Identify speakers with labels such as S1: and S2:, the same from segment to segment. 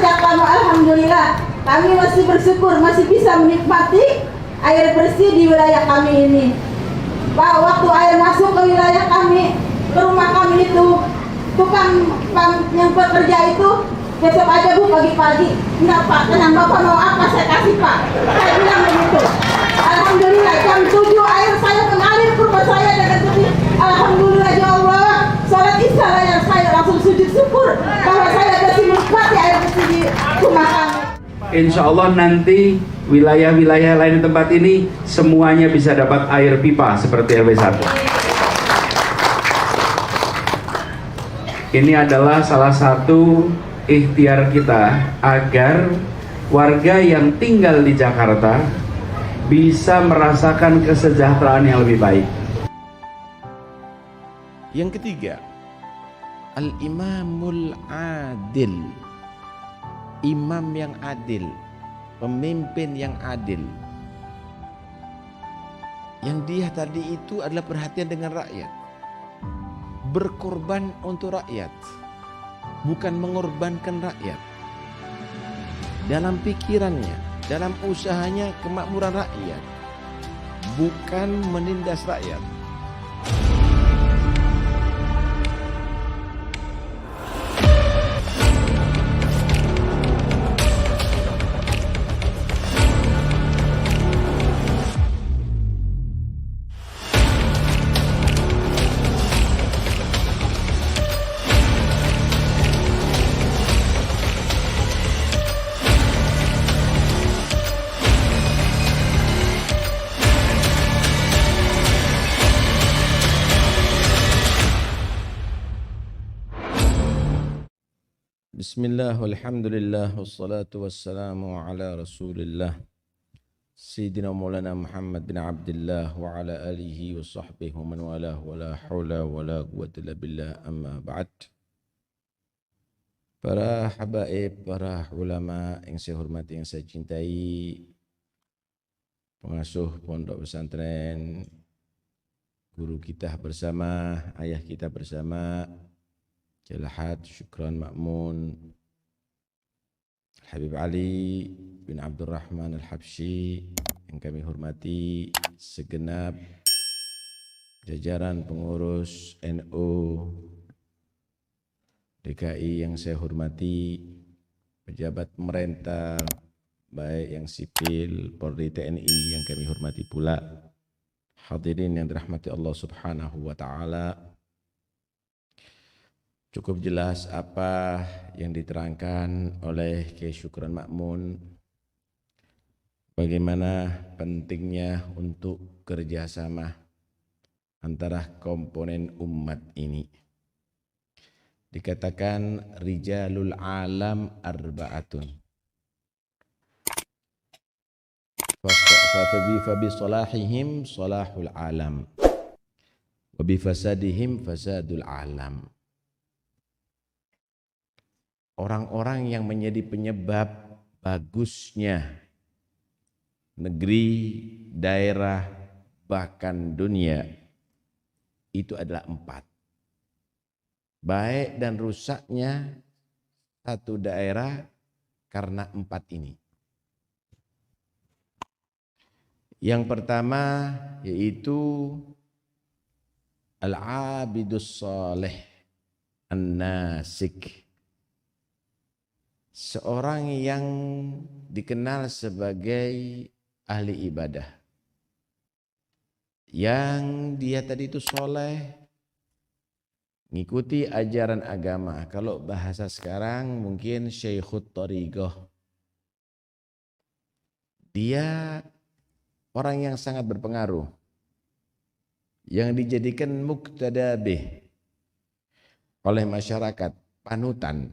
S1: wilayah kami, alhamdulillah kami masih bersyukur masih bisa menikmati air bersih di wilayah kami ini. Pak, waktu air masuk ke wilayah kami, ke rumah kami itu, tukang yang bekerja itu besok aja Bu pagi-pagi. Enggak Pak, tenang Bapak mau apa saya kasih Pak. Saya bilang begitu. Alhamdulillah jam 7 air saya mengalir ke rumah saya dengan sedih. Alhamdulillah ya Allah. Salat isya yang saya langsung sujud syukur bahwa saya masih menikmati air bersih di rumah kami.
S2: Insya Allah nanti wilayah-wilayah lain di tempat ini semuanya bisa dapat air pipa seperti RW 1. Ini adalah salah satu ikhtiar kita agar warga yang tinggal di Jakarta bisa merasakan kesejahteraan yang lebih baik.
S3: Yang ketiga, al-imamul adil. Imam yang adil, pemimpin yang adil. Yang dia tadi itu adalah perhatian dengan rakyat, berkorban untuk rakyat, bukan mengorbankan rakyat. Dalam pikirannya, dalam usahanya kemakmuran rakyat, bukan menindas rakyat. Bismillah, walhamdulillah, wassalatu wassalamu ala rasulillah Sayyidina Maulana Muhammad bin Abdullah wa ala alihi wa sahbihi wa man walah wa la hawla wa la quwwata illa billah, amma ba'd. Para habaib, para ulama yang saya hormati, yang saya cintai, pengasuh pondok pesantren, guru kita bersama, ayah kita bersama, Jalahat Syukran Ma'mun, Habib Ali bin Abdurrahman Al-Habsyi yang kami hormati, segenap jajaran pengurus NU DKI yang saya hormati, pejabat pemerintah baik yang sipil, Polri, TNI yang kami hormati pula, hadirin yang dirahmati Allah Subhanahu wa taala. Cukup jelas apa yang diterangkan oleh Kiai Syukran Ma'mun, bagaimana pentingnya untuk kerjasama antara komponen umat ini. Dikatakan rijalul alam arba'atun, fabi salahihim salahul alam, wabi fasadihim fasadul alam. Orang-orang yang menjadi penyebab bagusnya negeri, daerah, bahkan dunia itu adalah 4. Baik dan rusaknya satu daerah karena 4 ini. Yang pertama yaitu al-abidus salih an-nasik. Seorang yang dikenal sebagai ahli ibadah, yang dia tadi itu soleh, ngikuti ajaran agama. Kalau bahasa sekarang mungkin Syekhut Thariqah. Dia orang yang sangat berpengaruh, yang dijadikan muqtada bih oleh masyarakat, panutan,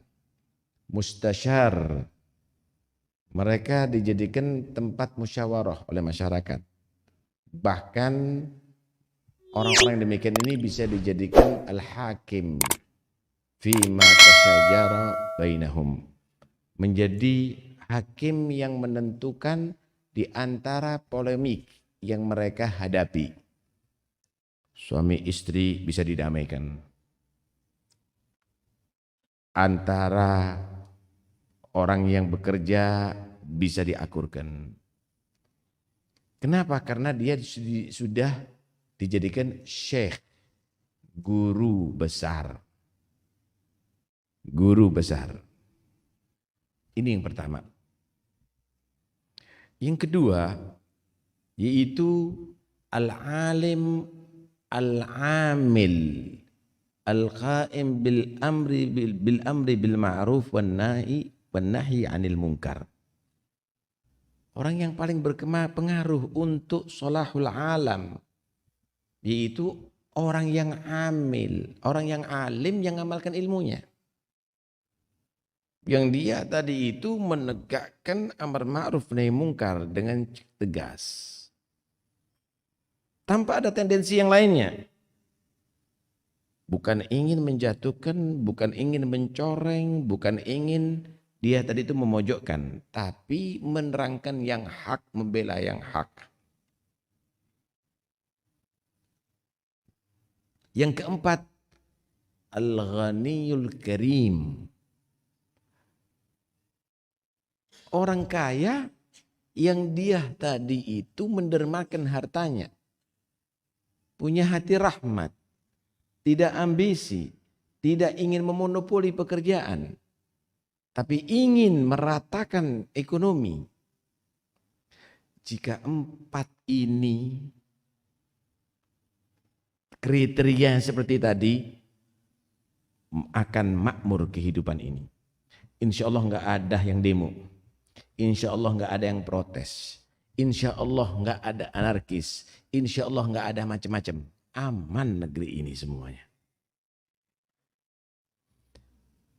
S3: mustasyar. Mereka dijadikan tempat musyawarah oleh masyarakat. Bahkan orang-orang yang demikian ini bisa dijadikan al-hakim fima tasyajara bainahum, menjadi hakim yang menentukan di antara polemik yang mereka hadapi. Suami istri bisa didamaikan, antara orang yang bekerja bisa diakurkan. Kenapa? Karena dia sudah dijadikan syekh, guru besar. Guru besar. Ini yang pertama. Yang kedua, yaitu al-alim al-amil al-qaim bil amri bil ma'ruf wan nahyi 'anil munkar. Orang yang paling berpengaruh untuk salahul alam yaitu orang yang amil, orang yang alim yang mengamalkan ilmunya. Yang dia tadi itu menegakkan amar ma'ruf nahi munkar dengan tegas. Tanpa ada tendensi yang lainnya. Bukan ingin menjatuhkan, bukan ingin mencoreng, bukan ingin dia tadi itu memojokkan. Tapi menerangkan yang hak, membela yang hak. Yang keempat, al-ghaniyul karim. Orang kaya yang dia tadi itu mendermakan hartanya. Punya hati rahmat. Tidak ambisi. Tidak ingin memonopoli pekerjaan. Tapi ingin meratakan ekonomi. Jika empat ini kriteria seperti tadi akan makmur kehidupan ini. Insya Allah nggak ada yang demo. Insya Allah nggak ada yang protes. Insya Allah nggak ada anarkis. Insya Allah nggak ada macam-macam. Aman negeri ini semuanya.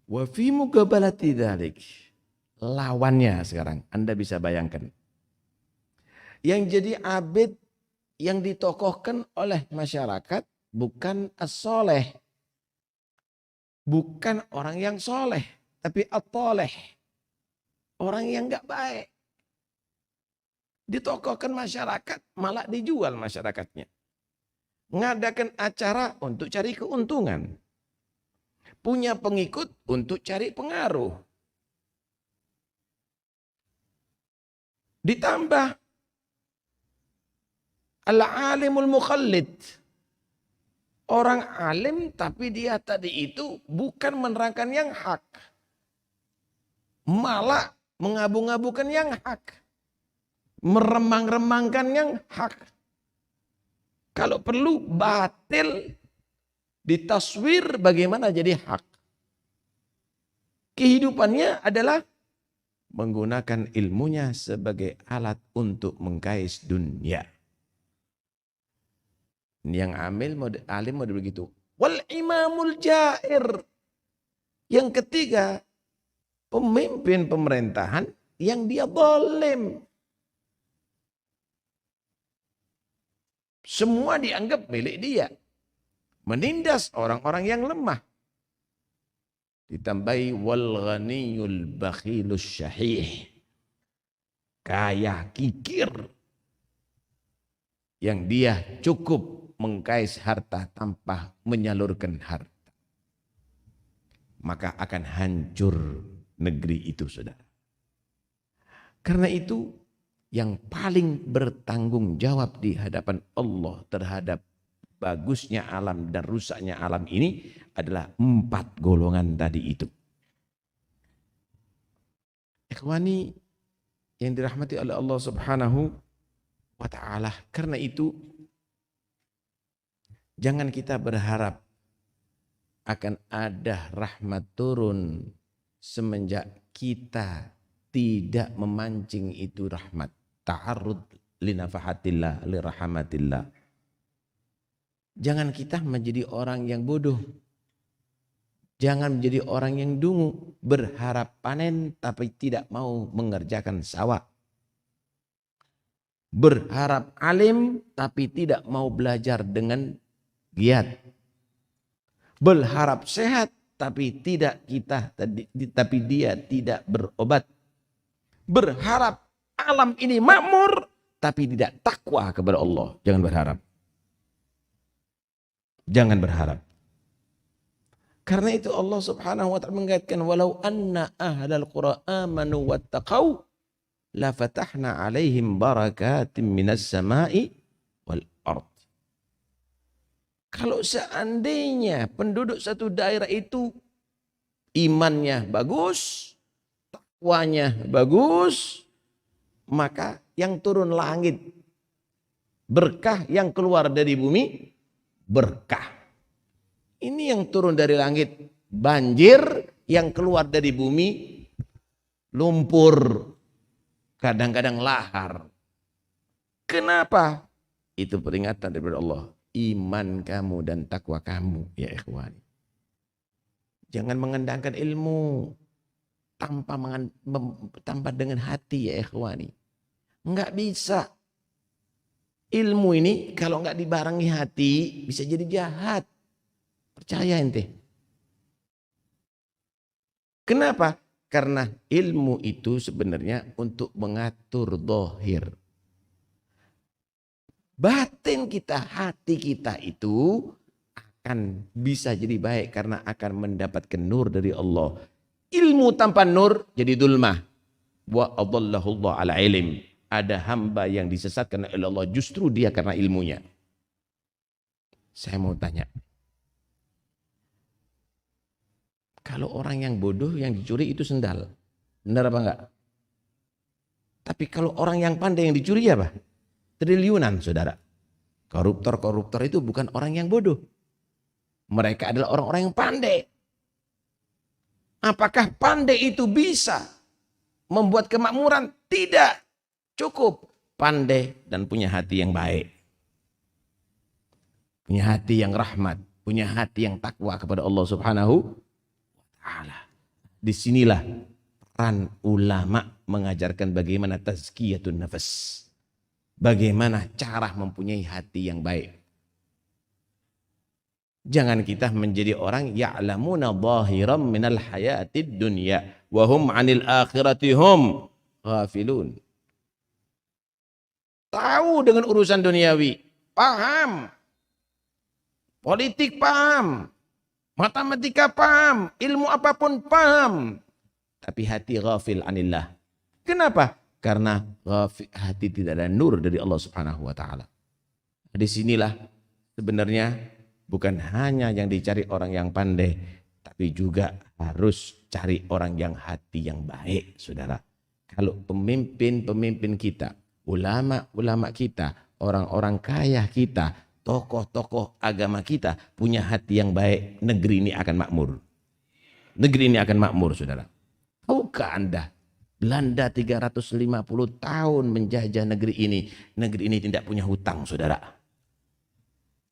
S3: Wa fi muqabalati dzalik. Lawannya sekarang Anda bisa bayangkan. Yang jadi abid yang ditokohkan oleh masyarakat bukan as-soleh. Bukan orang yang soleh. Tapi at-toleh. Orang yang gak baik. Ditokohkan masyarakat, malah dijual masyarakatnya. Ngadakan acara untuk cari keuntungan. Punya pengikut untuk cari pengaruh. Ditambah al-alimul mukhallid. Orang alim tapi dia tadi itu bukan menerangkan yang hak. Malah mengabu-ngabukan yang hak. Meremang-remangkan yang hak. Kalau perlu batil ditaswir bagaimana jadi hak. Kehidupannya adalah menggunakan ilmunya sebagai alat untuk mengkais dunia. Yang alim model begitu. Wal imamul jair. Yang ketiga, pemimpin pemerintahan yang dia zalim. Semua dianggap milik dia. Menindas orang-orang yang lemah. Ditambahi wal ghaniyul bakhilus syahih. Kaya kikir. Yang dia cukup mengkais harta tanpa menyalurkan harta. Maka akan hancur negeri itu, saudara. Karena itu yang paling bertanggung jawab di hadapan Allah terhadap bagusnya alam dan rusaknya alam ini adalah 4 golongan tadi itu. Ikhwani yang dirahmati oleh Allah Subhanahu wa ta'ala. Karena itu jangan kita berharap akan ada rahmat turun semenjak kita tidak memancing itu rahmat. Ta'arrud linafahatillah, lirahmatillah. Jangan kita menjadi orang yang bodoh. Jangan menjadi orang yang dungu. Berharap panen tapi tidak mau mengerjakan sawah. Berharap alim tapi tidak mau belajar dengan giat. Berharap sehat tapi tapi dia tidak berobat. Berharap alam ini makmur tapi tidak takwa kepada Allah. Jangan berharap. Jangan berharap. Karena itu Allah Subhanahu wa taala mengatakan walau anna ahlal qura amanu wattaqau la fatahna alaihim barakatim minas sama'i wal ard. Kalau seandainya penduduk satu daerah itu imannya bagus, takwanya bagus, maka yang turun langit berkah, yang keluar dari bumi berkah. Ini yang turun dari langit banjir, yang keluar dari bumi lumpur, kadang-kadang lahar. Kenapa? Itu peringatan daripada Allah. Iman kamu dan takwa kamu, ya ikhwan. Jangan mengendangkan ilmu tanpa dengan hati, ya ikhwani. Enggak bisa. Ilmu ini kalau enggak dibarengi hati bisa jadi jahat. Percaya ente. Kenapa? Karena ilmu itu sebenarnya untuk mengatur zahir. Batin kita, hati kita itu akan bisa jadi baik karena akan mendapatkan nur dari Allah. Ilmu tanpa nur jadi dulmah. Wa adallahu Allah ala ilm. Ada hamba yang disesatkan oleh Allah justru dia karena ilmunya. Saya mau tanya. Kalau orang yang bodoh yang dicuri itu sendal. Benar apa enggak? Tapi kalau orang yang pandai yang dicuri apa? Triliunan, saudara. Koruptor-koruptor itu bukan orang yang bodoh. Mereka adalah orang-orang yang pandai. Apakah pandai itu bisa membuat kemakmuran? Tidak. Cukup pandai dan punya hati yang baik. Punya hati yang rahmat. Punya hati yang takwa kepada Allah Subhanahu wa ta'ala. Disinilah peran ulama mengajarkan bagaimana tazkiyatun nafas. Bagaimana cara mempunyai hati yang baik. Jangan kita menjadi orang ya'lamuna zahiran minal hayatid dunya wa hum 'anil akhirati hum ghafilun. Tahu dengan urusan duniawi, paham. Politik paham. Matematika paham, ilmu apapun paham. Tapi hati ghafil 'anillah. Kenapa? Karena hati tidak ada nur dari Allah Subhanahu wa taala. Di sinilah sebenarnya bukan hanya yang dicari orang yang pandai, tapi juga harus cari orang yang hati yang baik, saudara. Kalau pemimpin-pemimpin kita, ulama-ulama kita, orang-orang kaya kita, tokoh-tokoh agama kita punya hati yang baik, negeri ini akan makmur. Negeri ini akan makmur, saudara. Tahukah Anda? Belanda 350 tahun menjajah negeri ini. Negeri ini tidak punya hutang, saudara.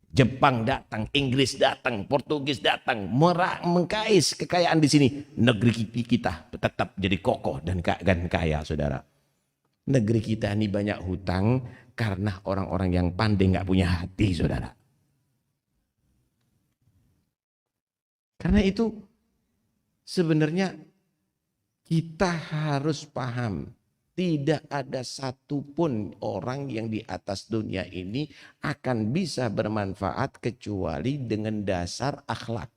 S3: Jepang datang, Inggris datang, Portugis datang, mengkais kekayaan di sini. Negeri kita tetap jadi kokoh dan kaya, saudara. Negeri kita ini banyak hutang karena orang-orang yang pandai nggak punya hati, saudara. Karena itu sebenarnya kita harus paham, tidak ada satupun orang yang di atas dunia ini akan bisa bermanfaat kecuali dengan dasar akhlak.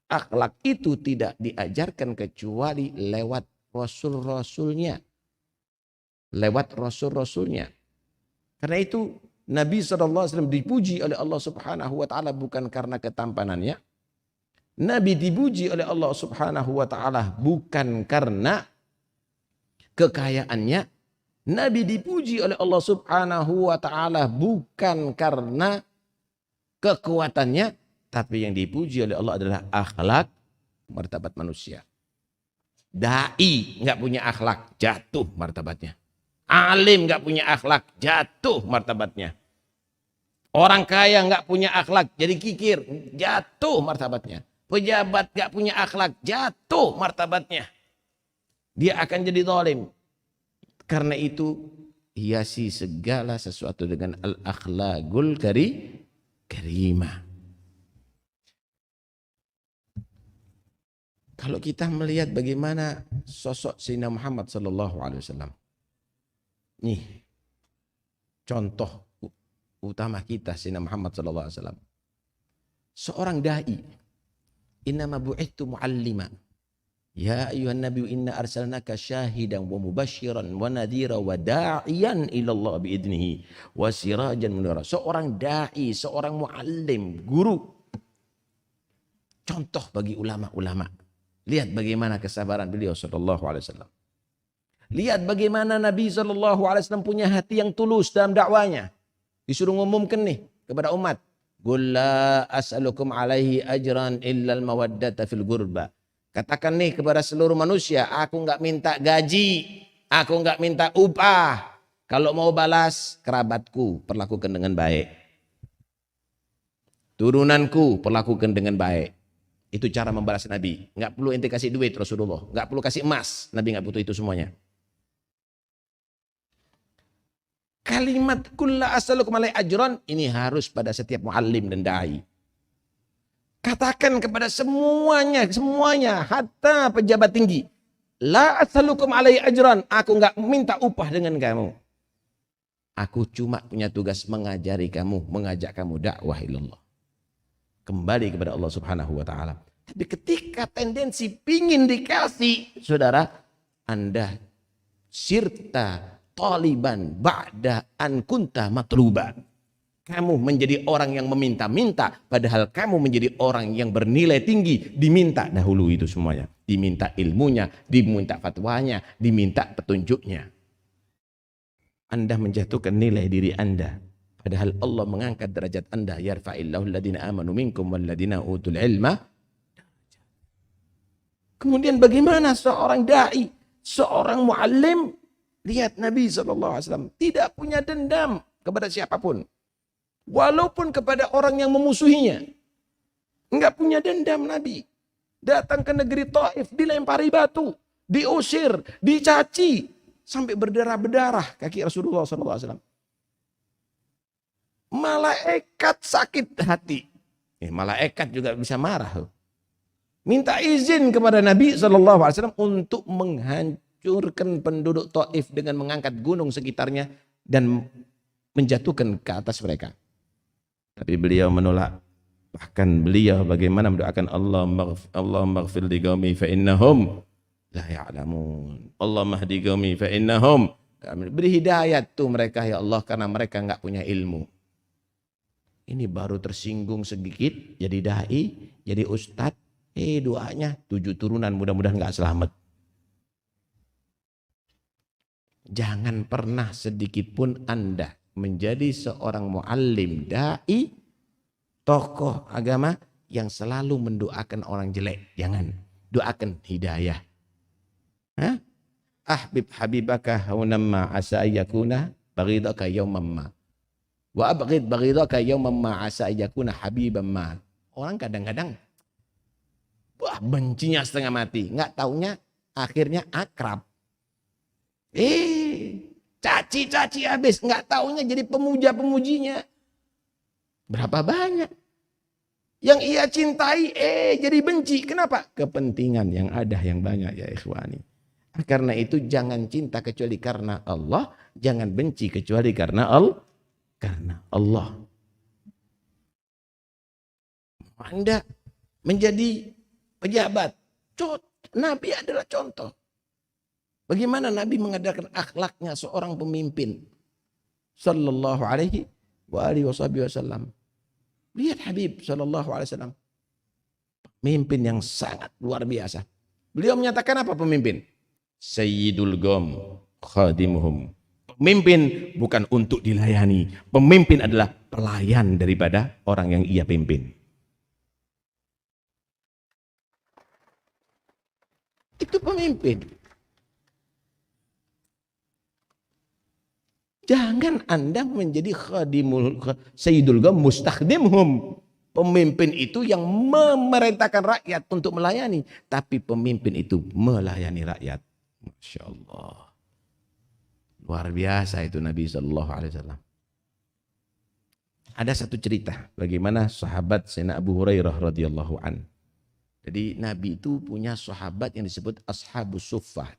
S3: Akhlak itu tidak diajarkan kecuali lewat rasul-rasulnya. Lewat rasul-rasulnya. Karena itu Nabi SAW dipuji oleh Allah Subhanahu wa ta'ala bukan karena ketampanannya. Nabi dipuji oleh Allah Subhanahu wa ta'ala bukan karena kekayaannya. Nabi dipuji oleh Allah Subhanahu wa ta'ala bukan karena kekuatannya. Tapi yang dipuji oleh Allah adalah akhlak martabat manusia. Dai nggak punya akhlak, jatuh martabatnya. Alim nggak punya akhlak, jatuh martabatnya. Orang kaya nggak punya akhlak, jadi kikir, jatuh martabatnya. Pejabat gak punya akhlak, jatuh martabatnya. Dia akan jadi zalim. Karena itu hiasi segala sesuatu dengan al-akhlaqul karimah. Kalau kita melihat bagaimana sosok Sayyidina Muhammad SAW. Nih, contoh utama kita Sayyidina Muhammad SAW. Seorang da'i. Innama bu'ithtu mu'allima. Ya ayuhan nabi inna arsalnaka syahidan wa mubasyiran wa nadhira wa da'iyan ila Allah biidnihi wa sirajan munira. Seorang dai, seorang muallim, guru. Contoh bagi ulama-ulama. Lihat bagaimana kesabaran beliau sallallahu alaihi wasallam. Lihat bagaimana Nabi sallallahu alaihi wasallam punya hati yang tulus dalam dakwanya. Disuruh ngumumkan nih kepada umat. Qul la as'alukum alaihi ajran illa al-mawaddata fil ghurba. Katakan nih kepada seluruh manusia, aku enggak minta gaji, aku enggak minta upah. Kalau mau balas, kerabatku perlakukan dengan baik. Turunanku perlakukan dengan baik. Itu cara membalas Nabi. Enggak perlu ente kasih duit Rasulullah, enggak perlu kasih emas. Nabi enggak butuh itu semuanya. Kalimat kulla as'alukum alaihi ajran ini harus pada setiap muallim dan dai. Katakan kepada semuanya, hatta pejabat tinggi. La as'alukum alaihi ajran, aku enggak minta upah dengan kamu. Aku cuma punya tugas mengajari kamu, mengajak kamu dakwah ilallah. Kembali kepada Allah Subhanahu wa taala. Tapi ketika tendensi pingin dikasih, saudara, Anda sirta taliban ba'da an kunta matluba. Kamu menjadi orang yang meminta-minta, padahal kamu menjadi orang yang bernilai tinggi, diminta dahulu itu semuanya. Diminta ilmunya, diminta fatwanya, diminta petunjuknya. Anda menjatuhkan nilai diri Anda, padahal Allah mengangkat derajat Anda. Yarfa'illahu alladhina amanu minkum walladhina utul ilma. Kemudian bagaimana seorang da'i, seorang muallim? Lihat Nabi SAW tidak punya dendam kepada siapapun. Walaupun kepada orang yang memusuhinya. Enggak punya dendam Nabi. Datang ke negeri Taif, dilempari batu, diusir, dicaci, sampai berdarah-berdarah kaki Rasulullah SAW. Malaikat sakit hati. Malaikat juga bisa marah. Minta izin kepada Nabi SAW untuk menghancurkan penduduk Taif dengan mengangkat gunung sekitarnya dan menjatuhkan ke atas mereka. Tapi beliau menolak. Bahkan beliau bagaimana mendoakan Allah maghfir li qaumi fa innahum la ya'lamun. Allah mahdi qaumi fa innahum. Beri hidayah tuh mereka ya Allah karena mereka enggak punya ilmu. Ini baru tersinggung sedikit jadi dai, jadi ustadz. Doanya 7 turunan mudah-mudahan enggak selamat. Jangan pernah sedikit pun Anda menjadi seorang muallim, dai, tokoh agama yang selalu mendoakan orang jelek. Jangan. Doakan hidayah. Ahbib habibaka haunamma asa ayyakuna baghidaka yawmamma. Wa abghid baghidaka yawmamma asa ayyakuna habibamma. Orang kadang-kadang bencinya setengah mati. Enggak taunya akhirnya akrab. Caci-caci habis, nggak taunya jadi pemuja-pemujinya. Berapa banyak yang ia cintai, jadi benci. Kenapa? Kepentingan yang ada yang banyak ya ikhwani. Karena itu jangan cinta kecuali karena Allah, jangan benci kecuali karena Allah. Anda menjadi pejabat, Nabi adalah contoh. Bagaimana Nabi mengadakan akhlaknya seorang pemimpin. Sallallahu alaihi wa alihi wasallam. Lihat Habib sallallahu alaihi wasallam. Pemimpin yang sangat luar biasa. Beliau menyatakan apa pemimpin? Sayyidul Qom khadimuhum. Pemimpin bukan untuk dilayani. Pemimpin adalah pelayan daripada orang yang ia pimpin. Itu pemimpin. Jangan Anda menjadi khadimul sayyidul Qom mustakhdimhum. Pemimpin itu yang memerintahkan rakyat untuk melayani. Tapi pemimpin itu melayani rakyat. Masya Allah. Luar biasa itu Nabi SAW. Ada satu cerita. Bagaimana sahabat Sayyidina Abu Hurairah radhiyallahu an. Jadi Nabi itu punya sahabat yang disebut Ashabus Suffah.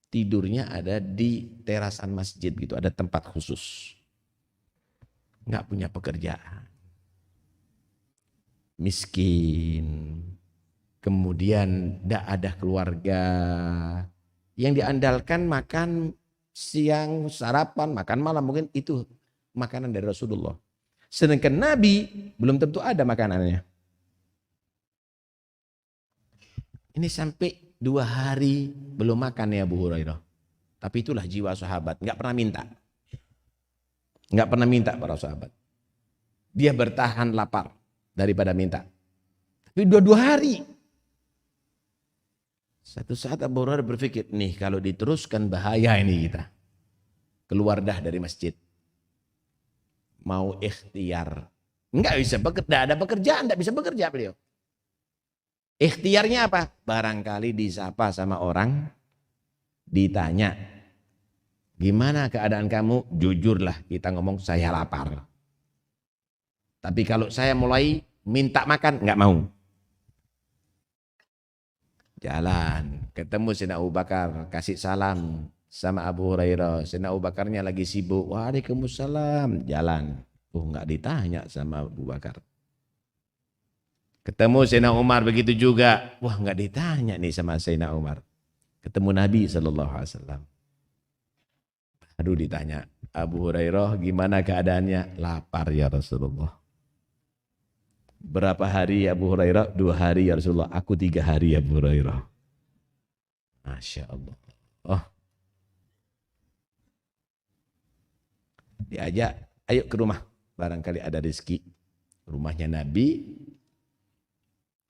S3: Tidurnya ada di terasan masjid gitu, ada tempat khusus. Nggak punya pekerjaan. miskin. Kemudian tidak ada keluarga. Yang diandalkan makan siang, sarapan, makan malam, mungkin itu makanan dari Rasulullah. Sedangkan Nabi belum tentu ada makanannya. Ini sampai 2 hari belum makan ya Abu Hurairah. Tapi itulah jiwa sahabat, nggak pernah minta. Nggak pernah minta para sahabat. Dia bertahan lapar daripada minta. Tapi 2 hari. Satu saat Abu Hurairah berpikir, nih kalau diteruskan bahaya ini kita. Keluar dah dari masjid. Mau ikhtiar. Enggak bisa bekerja, enggak ada pekerjaan, enggak bisa bekerja beliau. Ikhtiarnya apa? Barangkali disapa sama orang, ditanya, gimana keadaan kamu? Jujurlah kita ngomong, saya lapar. Tapi kalau saya mulai minta makan, enggak mau. Jalan, ketemu Sayyidina Abu Bakar, kasih salam sama Abu Hurairah. Sayyidina Abu Bakarnya lagi sibuk. Waalaikumsalam. Jalan. Enggak ditanya sama Abu Bakar. Ketemu Sayyidina Umar begitu juga. Wah, enggak ditanya nih sama Sayyidina Umar. Ketemu Nabi SAW. Baru ditanya, Abu Hurairah gimana keadaannya? Lapar ya Rasulullah. Berapa hari Abu Hurairah? 2 hari ya Rasulullah. Aku 3 hari ya Abu Hurairah. Masya Allah. Oh. Diajak, ayo ke rumah. Barangkali ada rezeki. Rumahnya Nabi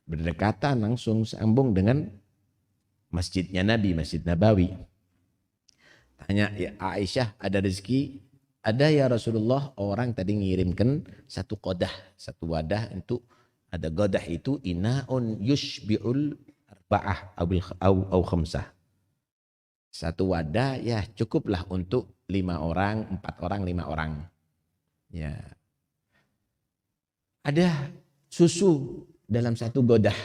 S3: berdekatan langsung sambung dengan masjidnya Nabi, Masjid Nabawi. Tanya, ya Aisyah ada rezeki? Ada ya Rasulullah, orang tadi ngirimkan 1 qadah, 1 wadah untuk ada qadah itu inaun yushbi'ul arba'ah au khamsah. 1 wadah ya cukuplah untuk 5 orang, 4 orang, 5 orang. Ya. Ada susu dalam 1 qadah.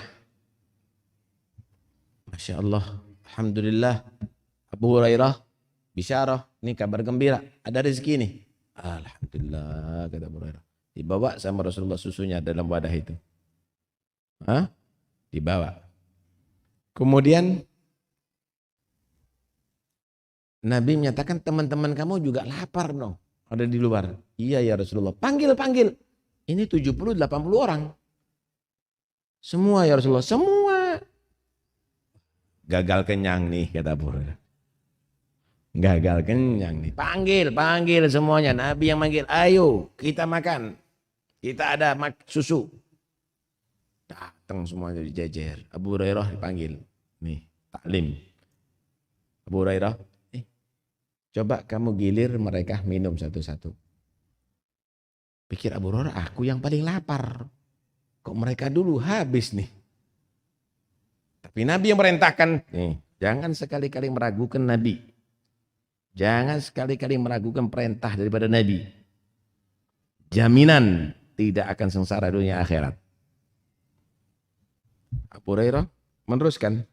S3: Masya Allah, alhamdulillah. Abu Hurairah bisyarah, ini kabar gembira, ada rezeki nih. Alhamdulillah, kata Abu Hurairah. Dibawa sama Rasulullah susunya dalam wadah itu. Hah? Dibawa. Kemudian Nabi menyatakan, teman-teman kamu juga lapar dong. Ada di luar. Iya ya Rasulullah. Panggil. Ini 70-80 orang. Semua ya Rasulullah. Semua. Gagal kenyang nih, kata Abu Hurairah. Gagal kenyang nih. Panggil semuanya. Nabi yang manggil, ayo kita makan. Kita ada susu. Datang semuanya dijejer. Abu Hurairah dipanggil. Nih, taklim. Abu Hurairah, coba kamu gilir mereka minum satu-satu. Pikir Abu Hurairah, aku yang paling lapar. Kok mereka dulu habis nih. Tapi Nabi yang merintahkan, nih, jangan sekali-kali meragukan Nabi. Jangan sekali-kali meragukan perintah daripada Nabi. Jaminan tidak akan sengsara dunia akhirat. Abu Hurairah meneruskan.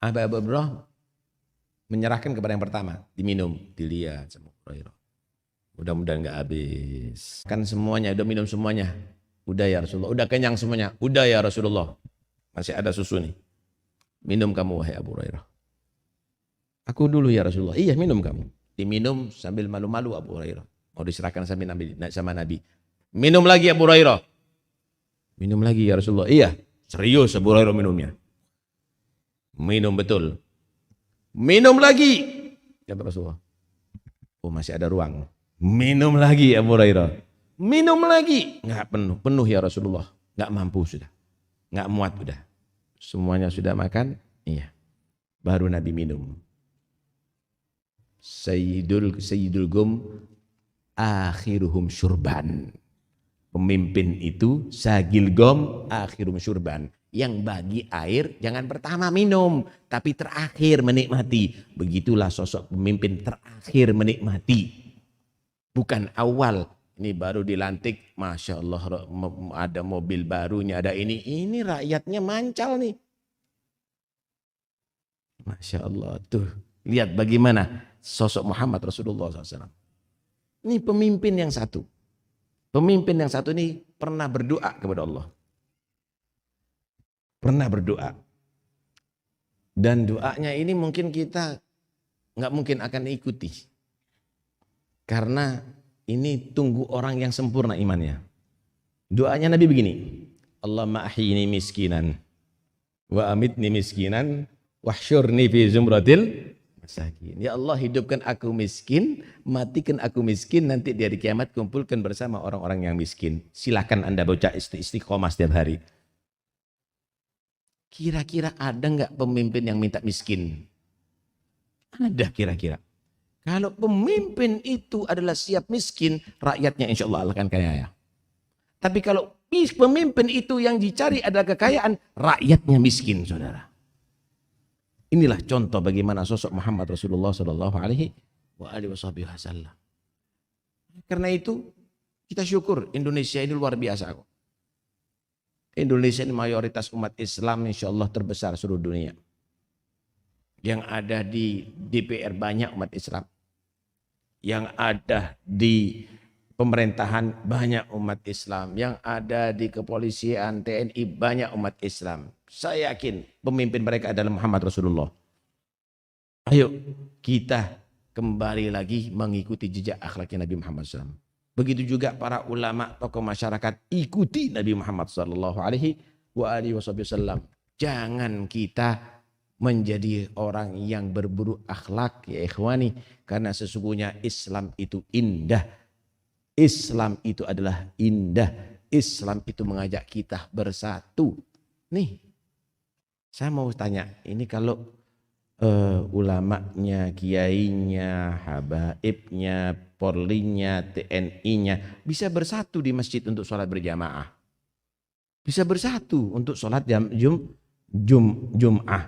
S3: Abu Hurairah menyerahkan kepada yang pertama. Diminum, dilihat sama Abu Hurairah. Mudah-mudahan gak habis. Kan semuanya, udah minum semuanya. Udah ya Rasulullah, udah kenyang semuanya. Udah ya Rasulullah. Masih ada susu nih. Minum kamu wahai Abu Hurairah. Aku dulu ya Rasulullah. Iya minum kamu. Diminum sambil malu-malu Abu Hurairah. Mau diserahkan sama Nabi. Minum lagi Abu Hurairah. Minum lagi ya Rasulullah. Iya. Serius Abu Hurairah minumnya. Minum betul. Minum lagi. Kata Rasulullah. Oh masih ada ruang. Minum lagi Abu Hurairah. Minum lagi. Enggak penuh. Penuh ya Rasulullah. Enggak mampu sudah. Enggak muat sudah. Semuanya sudah makan. Iya. Baru Nabi minum. Sayyidul Gum akhiruhum syurban. Pemimpin itu sagil gom akhirum syurban. Yang bagi air jangan pertama minum, tapi terakhir menikmati. Begitulah sosok pemimpin terakhir menikmati. Bukan awal. Ini baru dilantik, Masya Allah ada mobil barunya, ada ini. Ini rakyatnya mancal nih. Masya Allah tuh. Lihat bagaimana sosok Muhammad Rasulullah SAW. Ini pemimpin yang satu. Pemimpin yang satu ini pernah berdoa kepada Allah. pernah berdoa. Dan doanya ini mungkin kita nggak mungkin akan ikuti. Karena ini tunggu orang yang sempurna imannya. Doanya Nabi begini, Allahumma ahyini miskinan wa amitni miskinan wahsyurni fi zumratil masakin. Ya Allah, hidupkan aku miskin, matikan aku miskin, nanti di hari kiamat kumpulkan bersama orang-orang yang miskin. Silakan Anda baca istiqomah setiap hari. Kira-kira ada nggak pemimpin yang minta miskin? Ada kira-kira. Kalau pemimpin itu adalah siap miskin, rakyatnya insya Allah akan kaya. Tapi kalau pemimpin itu yang dicari adalah kekayaan, rakyatnya miskin, saudara. Inilah contoh bagaimana sosok Muhammad Rasulullah Sallallahu Alaihi Wasallam. Karena itu kita syukur Indonesia ini luar biasa kok. Indonesia ini mayoritas umat Islam insya Allah terbesar seluruh dunia. Yang ada di DPR banyak umat Islam. Yang ada di pemerintahan banyak umat Islam. Yang ada di kepolisian, TNI banyak umat Islam. Saya yakin pemimpin mereka adalah Muhammad Rasulullah. Ayo kita kembali lagi mengikuti jejak akhlaknya Nabi Muhammad SAW. Begitu juga para ulama, tokoh masyarakat, ikuti Nabi Muhammad SAW. Jangan kita menjadi orang yang berburu akhlak ya ikhwani, karena sesungguhnya Islam itu indah. Islam itu adalah indah. Islam itu mengajak kita bersatu. Nih, saya mau tanya, ini kalau ulamanya, kiainya, habaibnya, polrinya, TNI-nya bisa bersatu di masjid untuk sholat berjamaah. Bisa bersatu untuk sholat Jum'ah.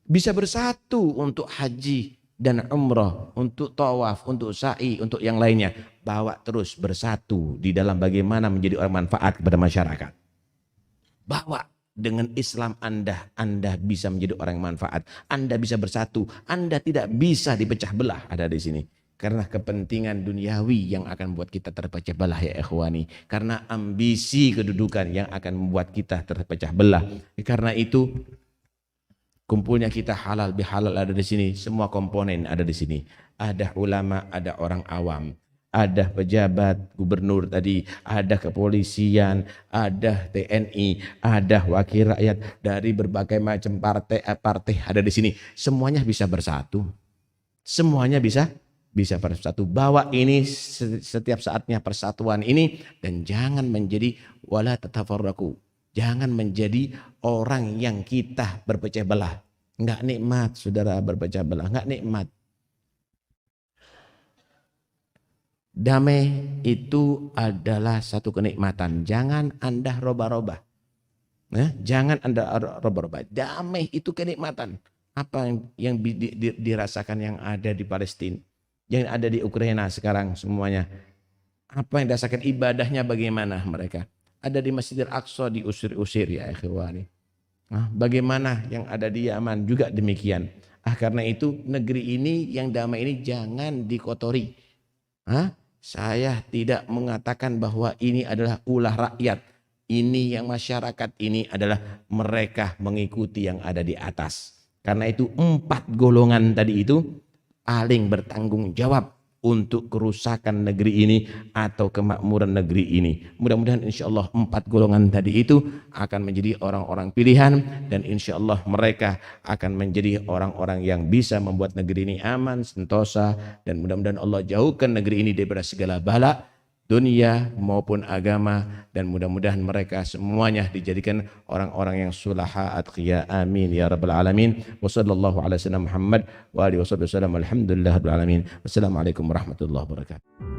S3: Bisa bersatu untuk haji dan umrah, untuk tawaf, untuk sa'i, untuk yang lainnya. Bawa terus bersatu di dalam bagaimana menjadi orang manfaat kepada masyarakat. Bawa dengan Islam Anda bisa menjadi orang yang manfaat. Anda bisa bersatu. Anda tidak bisa dipecah belah ada di sini. Karena kepentingan duniawi yang akan membuat kita terpecah belah ya ikhwani. Karena ambisi kedudukan yang akan membuat kita terpecah belah. Karena itu kumpulnya kita halal bihalal ada di sini, semua komponen ada di sini. Ada ulama, ada orang awam, ada pejabat, gubernur tadi, ada kepolisian, ada TNI, ada wakil rakyat dari berbagai macam partai ada di sini. Semuanya bisa bersatu. Semuanya bisa bersatu. Bawa ini setiap saatnya persatuan ini, dan jangan menjadi wala tatafarraqu. Jangan menjadi orang yang kita berpecah belah. Enggak nikmat, saudara, berpecah belah. Enggak nikmat. Damai itu adalah satu kenikmatan. Jangan Anda robah-robah. Jangan Anda robah-robah. Damai itu kenikmatan. Apa yang dirasakan yang ada di Palestina, yang ada di Ukraina sekarang semuanya. Apa yang dirasakan, ibadahnya bagaimana mereka? Ada di Masjidil Aqsa diusir-usir ya ikhwani. Bagaimana yang ada di Yaman juga demikian. Karena itu negeri ini yang damai ini jangan dikotori. Saya tidak mengatakan bahwa ini adalah ulah rakyat. Ini yang masyarakat ini adalah mereka mengikuti yang ada di atas. Karena itu 4 golongan tadi itu paling bertanggung jawab untuk kerusakan negeri ini atau kemakmuran negeri ini. Mudah-mudahan insya Allah 4 golongan tadi itu akan menjadi orang-orang pilihan, dan insya Allah mereka akan menjadi orang-orang yang bisa membuat negeri ini aman, sentosa, dan mudah-mudahan Allah jauhkan negeri ini daripada segala bala dunia maupun agama, dan mudah-mudahan mereka semuanya dijadikan orang-orang yang sulaha atqiya. Amin ya rabbal alamin. Wa sallallahu ala sayyidina Muhammad wa alihi wasallam. Alhamdulillah rabbil alamin. Wassalamualaikum warahmatullahi wabarakatuh.